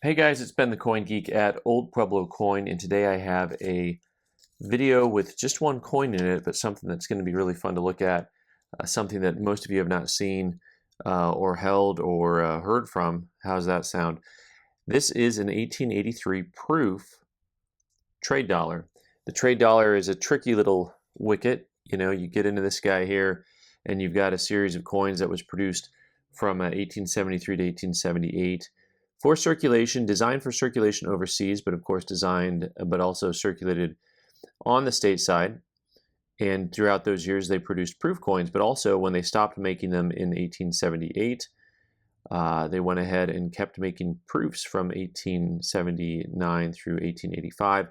Hey guys, it's Ben the Coin Geek at Old Pueblo Coin, and today I have a video with just one coin in it, but something that's going to be really fun to look at, something that most of you have not seen or held or heard from. How's that sound? This is an 1883 proof trade dollar. The trade dollar is a tricky little wicket. You know, you get into this guy here, and you've got a series of coins that was produced from 1873 to 1878. For circulation, designed for circulation overseas, but of course designed, but also circulated on the stateside. And throughout those years, they produced proof coins, but also when they stopped making them in 1878, they went ahead and kept making proofs from 1879 through 1885.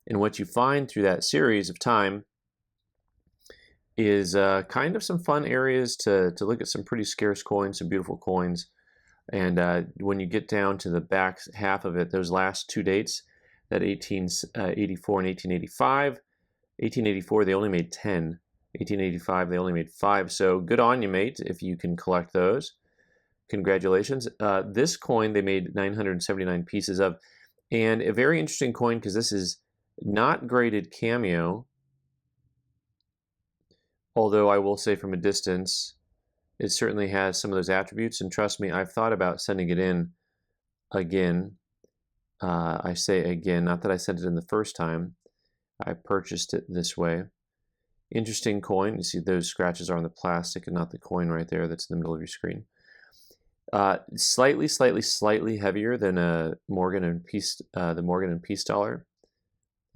And what you find through that series of time is kind of some fun areas to look at some pretty scarce coins, some beautiful coins. And when you get down to the back half of it, those last two dates, that 1884 and 1885, 1884 they only made 10, 1885 they only made 5. So good on you, mate, if you can collect those. Congratulations. This coin they made 979 pieces of, and a very interesting coin because this is not graded cameo, although I will say from a distance it certainly has some of those attributes, and trust me, I've thought about sending it in again. I say again, not that I sent it in the first time. I purchased it this way. Interesting coin. You see those scratches are on the plastic and not the coin right there that's in the middle of your screen. Slightly heavier than a Morgan and Peace, the Morgan and Peace dollar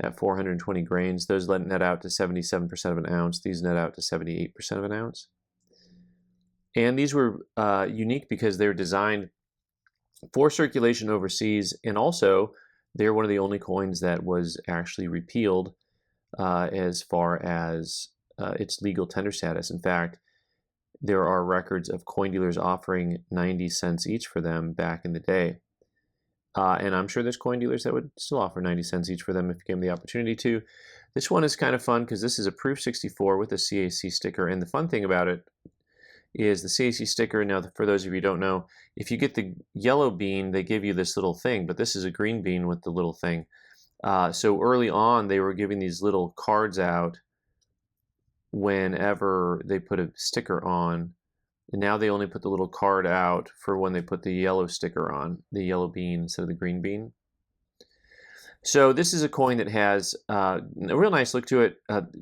at 420 grains. Those net out to 77% of an ounce. These net out to 78% of an ounce. And these were unique because they're designed for circulation overseas, and also they're one of the only coins that was actually repealed as far as its legal tender status. In fact, there are records of coin dealers offering 90 cents each for them back in the day. And I'm sure there's coin dealers that would still offer 90 cents each for them if you gave them the opportunity to. This one is kind of fun because this is a Proof 64 with a CAC sticker, and the fun thing about it is the CAC sticker. Now, for those of you who don't know, if you get the yellow bean, they give you this little thing, but this is a green bean with the little thing. So early on, they were giving these little cards out whenever they put a sticker on, and now they only put the little card out for when they put the yellow sticker on, the yellow bean instead of the green bean. So this is a coin that has a real nice look to it.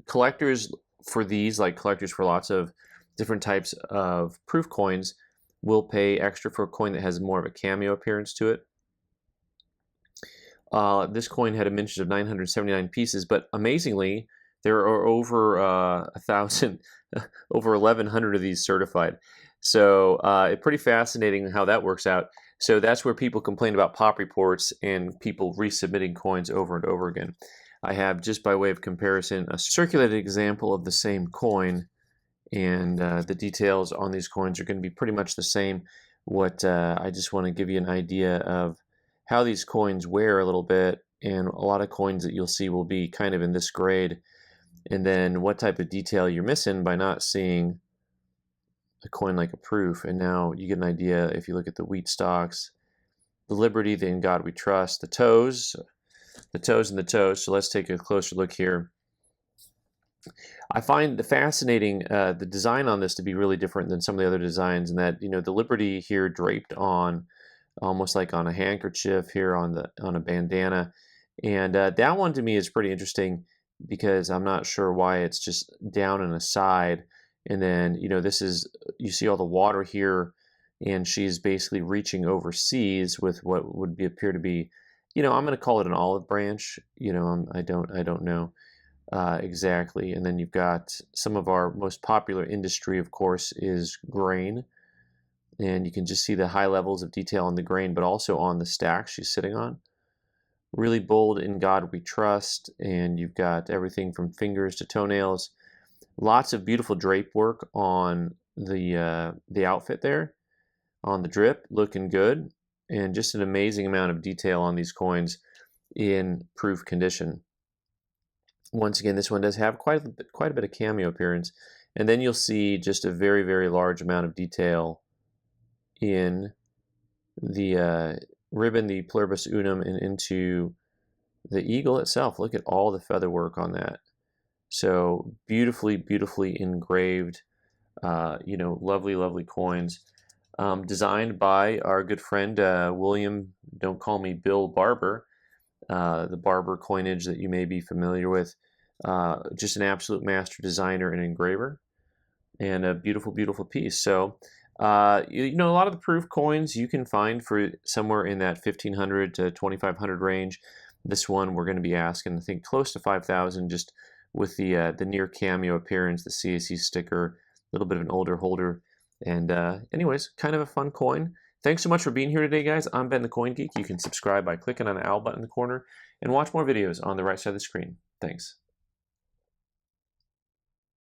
Collectors for these, like collectors for lots of different types of proof coins, will pay extra for a coin that has more of a cameo appearance to it. This coin had a mintage of 979 pieces, but amazingly, there are over 1,000, over 1,100 of these certified. So it's pretty fascinating how that works out. So that's where people complain about pop reports and people resubmitting coins over and over again. I have, just by way of comparison, a circulated example of the same coin, and the details on these coins are going to be pretty much the same. I just want to give you an idea of how these coins wear a little bit, and a lot of coins that you'll see will be kind of in this grade, and then what type of detail you're missing by not seeing a coin like a proof. And now you get an idea if you look at the wheat stalks, the Liberty, the In God We Trust, the toes and the toes. So let's take a closer look here. I find the fascinating the design on this to be really different than some of the other designs, in that, you know, the Liberty here draped on almost like on a handkerchief here on a bandana, and that one to me is pretty interesting because I'm not sure why it's just down and aside. And then, you know, this is, you see all the water here, and she's basically reaching overseas with what would appear to be, you know, I'm going to call it an olive branch. You know, I don't know exactly. And then you've got some of our most popular industry, of course, is grain, and you can just see the high levels of detail on the grain, but also on the stack she's sitting on. Really bold In God We Trust, and you've got everything from fingers to toenails. Lots of beautiful drape work on the outfit there, on the drip, looking good, and just an amazing amount of detail on these coins in proof condition. Once again, this one does have quite a bit of cameo appearance, and then you'll see just a very large amount of detail in the ribbon the pluribus unum and into the eagle itself. Look at all the feather work on that. So beautifully, beautifully engraved, lovely, lovely coins. Designed by our good friend William, don't call me Bill Barber, the Barber coinage that you may be familiar with. Just an absolute master designer and engraver, and a beautiful, beautiful piece. So, a lot of the proof coins you can find for somewhere in that 1,500 to 2,500 range. This one we're going to be asking, I think, close to 5,000, just with the near cameo appearance, the CAC sticker, a little bit of an older holder. And anyways, kind of a fun coin. Thanks so much for being here today, guys. I'm Ben the Coin Geek. You can subscribe by clicking on the owl button in the corner and watch more videos on the right side of the screen. Thanks.